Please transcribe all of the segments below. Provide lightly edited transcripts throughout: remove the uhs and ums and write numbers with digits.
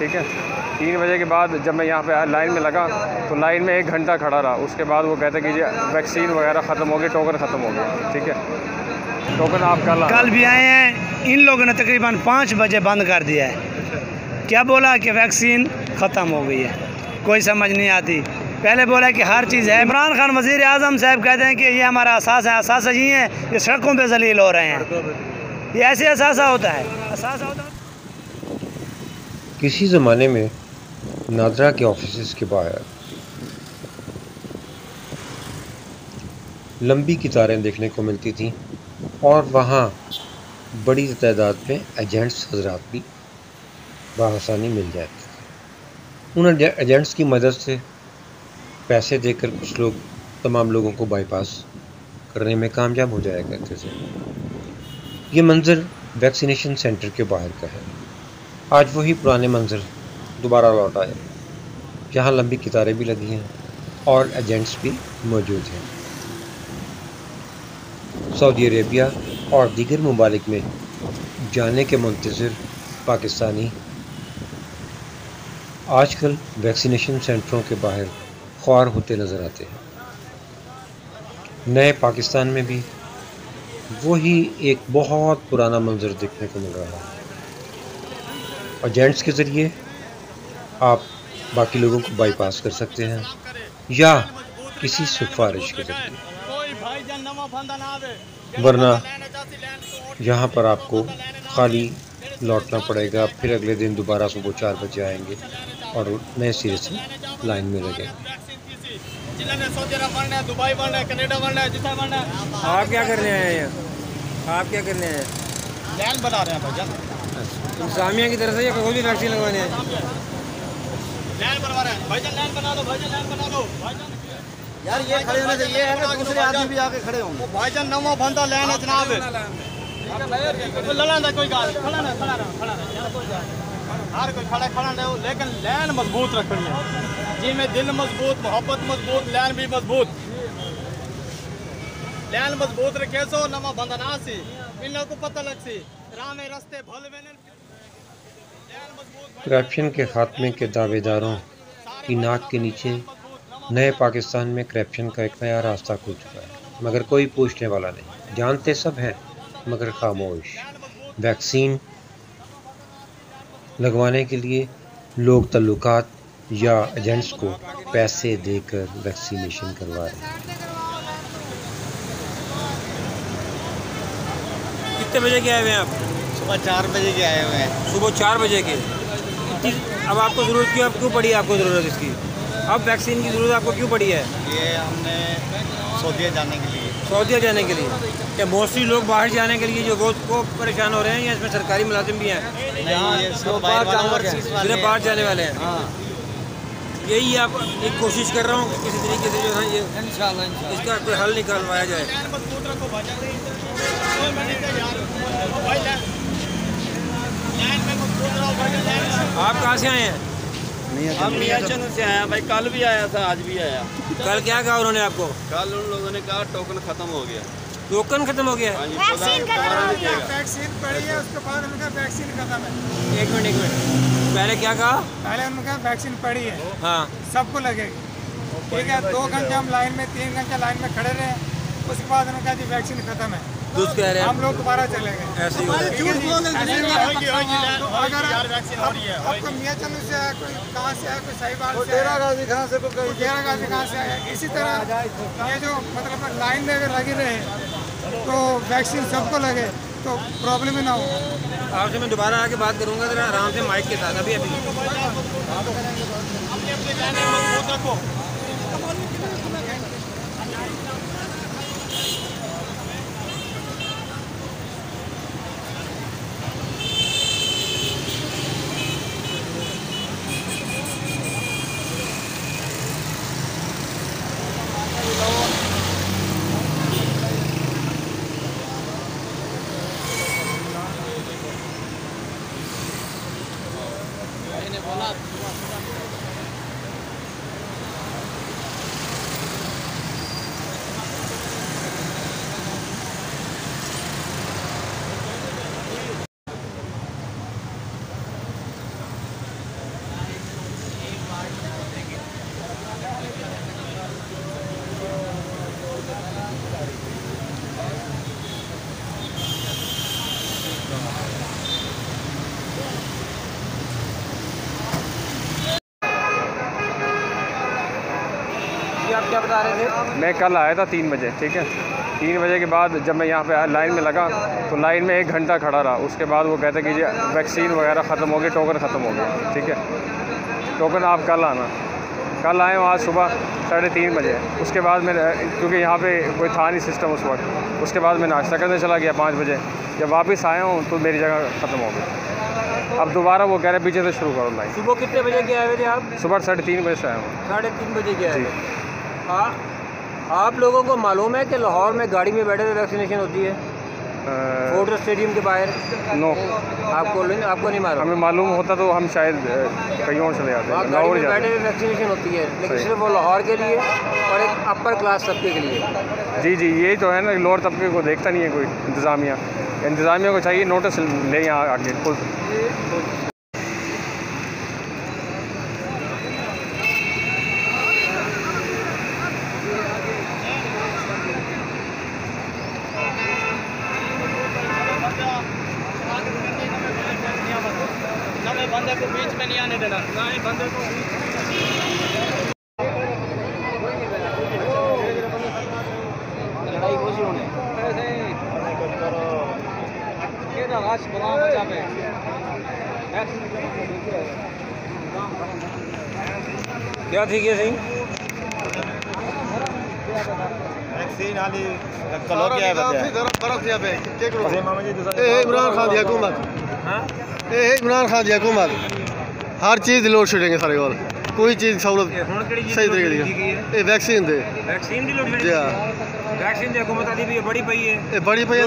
ठीक है। 3 बजे के बाद जब मैं यहाँ पे लाइन में लगा तो लाइन में 1 घंटा खड़ा रहा। उसके बाद वो कहते कि जी वैक्सीन वगैरह ख़त्म हो गई, टोकन ख़त्म हो गया। ठीक है, टोकन आप कल भी आए हैं। इन लोगों ने तकरीबन 5 बजे बंद कर दिया है। क्या बोला कि वैक्सीन ख़त्म हो गई है, कोई समझ नहीं आती। पहले बोला कि हर चीज़ है। इमरान खान वज़ीर आज़म साहब कहते हैं कि ये हमारा असासा है, असासा ही है, ये सड़कों पे जलील हो रहे हैं। ये ऐसे असासा होता है, असासा होता है। किसी ज़माने में नादरा के ऑफिस के बाहर लंबी कतारें देखने को मिलती थीं और वहाँ बड़ी तादाद में एजेंट्स हजरात भी बआसानी मिल जाते थे। उन एजेंट्स की मदद से पैसे देकर कुछ लोग तमाम लोगों को बाईपास करने में कामयाब हो जाया करते थे। ये मंज़र वैक्सीनेशन सेंटर के बाहर का है। आज वही पुराने मंज़र दोबारा लौट आए, जहाँ लंबी कतारें भी लगी हैं और एजेंट्स भी मौजूद हैं। सऊदी अरेबिया और दीगर ममालिक में जाने के मुंतज़िर पाकिस्तानी आजकल वैक्सीनेशन सेंटरों के बाहर ख्वार होते नज़र आते हैं। नए पाकिस्तान में भी वही एक बहुत पुराना मंजर देखने को मिल रहा है। एजेंट्स के ज़रिए आप बाकी लोगों को बाईपास कर सकते हैं या किसी सिफारिश के ज़रिए, वरना यहाँ पर आपको खाली लौटना पड़ेगा। फिर अगले दिन दोबारा सुबह 4 बजे आएंगे और नए सिरे से लाइन में लगेंगे। आप क्या करने आए हैं? आप क्या करने आए हैं? लाइन बना रहे हैं भाईजान। इंतजामिया की तरफ से या कोई भी वैक्सीन लगवाने हैं? लाइन बनवा रहे हैं भाईजान, लाइन बना दो भाईजान, लाइन बना दो भाईजान। यार ये खड़े होने से ये है कि दूसरे आदमी भी आके खड़े होंगे। भाईजान नवा बंदा लाइन है जनाब। लड़ा कोई गाल खड़ा ना खड़ा रहा खड़ा रहा हर कोई खड़ा खड़ा रहो, लेकिन लाइन मजबूत रखनी है। जी में दिल मजबूत, मोहब्बत मजबूत, लाइन भी मजबूत। लाइन मजबूत रखे सो नवा बंदा ना सी इन लोगों को पता लग सी राह में रास्ते भल वेने। करप्शन के खात्मे के दावेदारों की नाक के नीचे नए पाकिस्तान में करप्शन का एक नया रास्ता खुल चुका है, मगर कोई पूछने वाला नहीं। जानते सब हैं मगर खामोश। वैक्सीन लगवाने के लिए लोग तल्लुकात या एजेंट्स को पैसे देकर वैक्सीनेशन करवा रहे हैं। कितने बजे के आए हुए हैं आप? सुबह 4 बजे के आए हुए हैं। सुबह 4 बजे के। अब आपको ज़रूरत क्यों, अब क्यों पड़ी है आपको ज़रूरत इसकी? अब वैक्सीन की ज़रूरत आपको क्यों पड़ी है? ये हमने सऊदी जाने के लिए। सऊदी जाने के लिए? क्या मोस्टली लोग बाहर जाने के लिए जो वो परेशान हो रहे हैं या इसमें सरकारी मुलाजिम भी हैं? नहीं, ये सब सिर्फ बाहर जाने वाले हैं। हाँ, यही आप एक कोशिश कर रहा हूँ कि किसी तरीके से जो है ये इंशाल्लाह इसका कोई हल निकालवाया जाए। आप कहाँ से आए हैं? हम मियाँचंद से आए हैं भाई। कल भी आया था, आज भी आया। कल क्या कहा उन्होंने आपको? कल उन लोगों ने कहा टोकन खत्म हो गया। टोकन खत्म हो गया? वैक्सीन खत्म हो गया। वैक्सीन पड़ी है, उसके बाद उनका वैक्सीन खत्म है। एक मिनट पहले क्या कहा? पहले उनका वैक्सीन पड़ी है, हाँ सबको लगेगी। ठीक है, 2 घंटे हम लाइन में, 3 घंटे लाइन में खड़े रहे, उसके बाद उन्होंने कहा जी वैक्सीन खत्म है। दूध कह रहे हैं हम लोग दोबारा चले गए। ऐसे ही हो रहा है। आपको मियाँचंद से आया, कोई कहाँ से आया, कोई साहिबाल से, डेरा गाजी कहाँ से आया। इसी तरह ये जो मतलब लाइन में अगर लगे रहे तो वैक्सीन सबको लगे तो प्रॉब्लम ही ना हो। आपसे मैं दोबारा आके बात करूंगा जरा आराम से माइक के साथ। अभी क्या बता रहे थे? मैं कल आया था 3 बजे, ठीक है। 3 बजे के बाद जब मैं यहाँ पे लाइन में लगा तो लाइन में 1 घंटा खड़ा रहा। उसके बाद वो कहते कि जी वैक्सीन वगैरह ख़त्म हो गई, टोकन ख़त्म हो गया, ठीक है। टोकन आप कल आना। कल आए हूँ आज सुबह 3:30 बजे। उसके बाद मैं, क्योंकि यहाँ पे कोई था नहीं सिस्टम उस वक्त, उसके बाद मैं नाश्ता करने चला गया 5 बजे। जब वापस आया हूँ तो मेरी जगह ख़त्म हो गई। अब दोबारा वो कह रहे पीछे से शुरू करो लाइन। सुबह कितने बजे के आए हुए थे आप? सुबह 3:30 बजे से आया हूँ। 3:30 बजे के आए थे। आप लोगों को मालूम है कि लाहौर में गाड़ी में बैठे हुए वैक्सीनेशन होती है फोर्ट स्टेडियम के बाहर? नो, आपको नहीं मालूम? हमें मालूम होता तो हम शायद कहीं और चले जाते। गाड़ी में बैठे हुए वैक्सीनेशन होती है, लेकिन सिर्फ वो लाहौर के लिए और एक अपर क्लास तबके के लिए। जी यही तो है ना, लोअर तबके को देखता नहीं है कोई इंतज़ामिया को चाहिए नोटिस ले यहाँ आगे खुद। बंदे को बीच में नहीं आने देना, बंदे को लड़ाई खुशी होने क्या ठीक है? सही वैक्सीन वाली कलो क्या है इमरान खान की हुकूमत, इमरान खान की हुकूमत हर चीज़ लोड शेडिंग है सारे कोल, कोई चीज़ सहूलत सही तरीके की वैक्सीन दे वैक्सीन हुकूमत आती भी बड़ी पई है, बड़ी पई है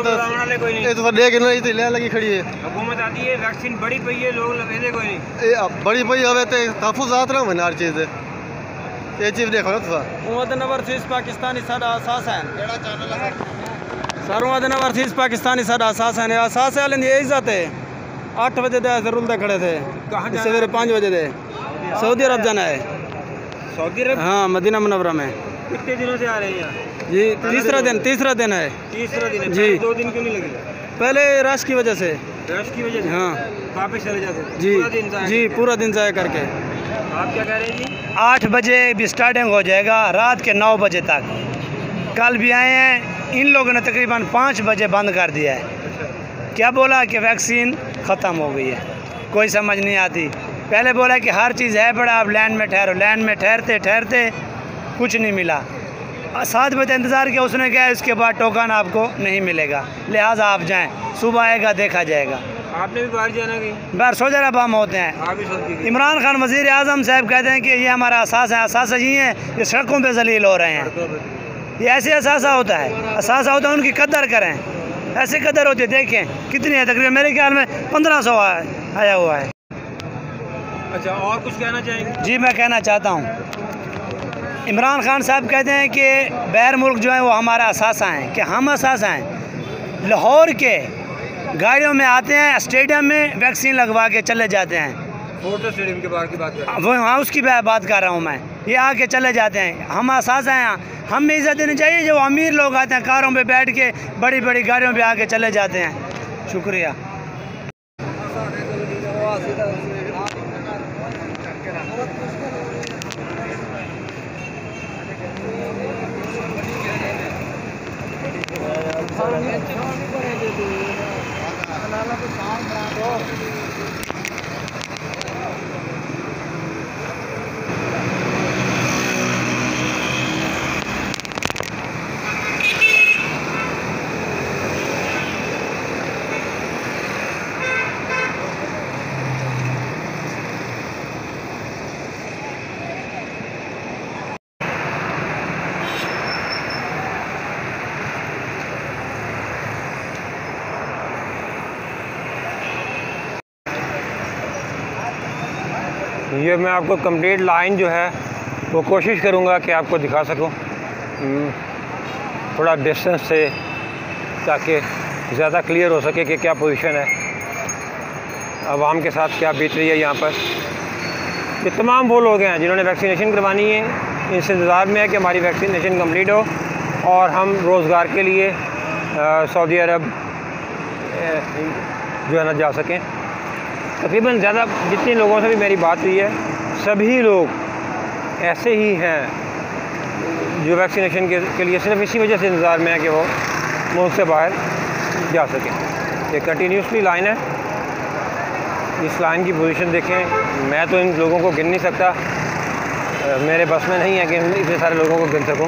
तो ले के नहीं ले लगी खड़ी है हुकूमत आती है। वैक्सीन बड़ी पई है, लोग लेते कोई नहीं। बड़ी पई हवे तो तहफुज़ात ना होने हर चीज़ ये चीज़ देखो ना वर्सेस पाकिस्तानी साडा असास है सारों वर्सेस पाकिस्तानी साडा असास है। असास वाले की इज्जत है 8 बजे दे जरूर दे खड़े थे, सवेरे 5 बजे दे सऊदी अरब जाना है। सऊदी अरब? हाँ, मदीना मुनव्वरा में। कितने दिनों से आ रहे हैं यहाँ? जी तीसरा दिन है। तीसरा दिन है जी। 2 दिन क्यों नहीं लगे? पहले रश की वजह से। रश की वजह से? हाँ, वापस चले जाते जी पूरा दिन जाया करके। आप क्या कह रहे हैं जी? 8 बजे भी स्टार्टिंग हो जाएगा, रात के 9 बजे तक। कल भी आए हैं, इन लोगों ने तकरीबन 5 बजे बंद कर दिया है। क्या बोला कि वैक्सीन ख़त्म हो गई है, कोई समझ नहीं आती। पहले बोला कि हर चीज़ है बड़ा, आप लाइन में ठहरो। लाइन में ठहरते ठहरते कुछ नहीं मिला। 7 बजे इंतज़ार किया, उसने कहा इसके बाद टोकन आपको नहीं मिलेगा, लिहाजा आप जाएं, सुबह आएगा देखा जाएगा। आपने भी बाहर जाना कहीं? बाहर सोजरा बम होते हैं। इमरान खान वज़ीर आज़म साहब कहते हैं कि ये हमारा असास है, असासा ये हैं, ये सड़कों पे जलील हो रहे हैं। ये ऐसे असासा होता है, असासा होता है, उनकी कदर करें। ऐसे कदर होती है, देखें कितनी है, तकरीबन मेरे ख्याल में 1500 आया हुआ है। अच्छा, और कुछ कहना चाहेंगे? जी मैं कहना चाहता हूँ, इमरान खान साहब कहते हैं कि बैर मुल्क जो है वो हमारा असासा हैं, कि हम असासा हैं। लाहौर के गाड़ियों में आते हैं, स्टेडियम में वैक्सीन लगवा के चले जाते हैं। फोर्ट स्टेडियम के बाहर की बात कर रहे हैं? वो हाँ, उसकी बात कर रहा हूँ मैं। ये आके चले जाते हैं, हम असासा हैं। हमें इज़्ज़त देनी चाहिए। जो अमीर लोग आते हैं कारों पे बैठ के, बड़ी बड़ी गाड़ियों पे आके चले जाते हैं। शुक्रिया। ये मैं आपको कंप्लीट लाइन जो है वो कोशिश करूँगा कि आपको दिखा सकूँ थोड़ा डिस्टेंस से, ताकि ज़्यादा क्लियर हो सके कि क्या पोजीशन है, आवाम के साथ क्या बीत रही है यहाँ पर। ये तमाम वो लोग हैं जिन्होंने वैक्सीनेशन करवानी है, इस इंतज़ार में है कि हमारी वैक्सीनेशन कंप्लीट हो और हम रोज़गार के लिए सऊदी अरब जो है ना जा सकें। तकरीबन ज़्यादा जितने लोगों से भी मेरी बात हुई है, सभी लोग ऐसे ही हैं जो वैक्सीनेशन के लिए सिर्फ इसी वजह से इंतज़ार में है कि वो मुल्क से बाहर जा सकें। ये कंटिन्यूसली लाइन है, इस लाइन की पोजीशन देखें। मैं तो इन लोगों को गिन नहीं सकता, मेरे बस में नहीं है कि इतने सारे लोगों को गिन सकूं।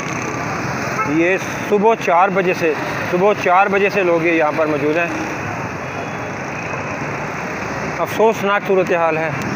ये सुबह 4 बजे से लोग ये यहाँ पर मौजूद हैं। अफसोसनाक सूरत हाल है।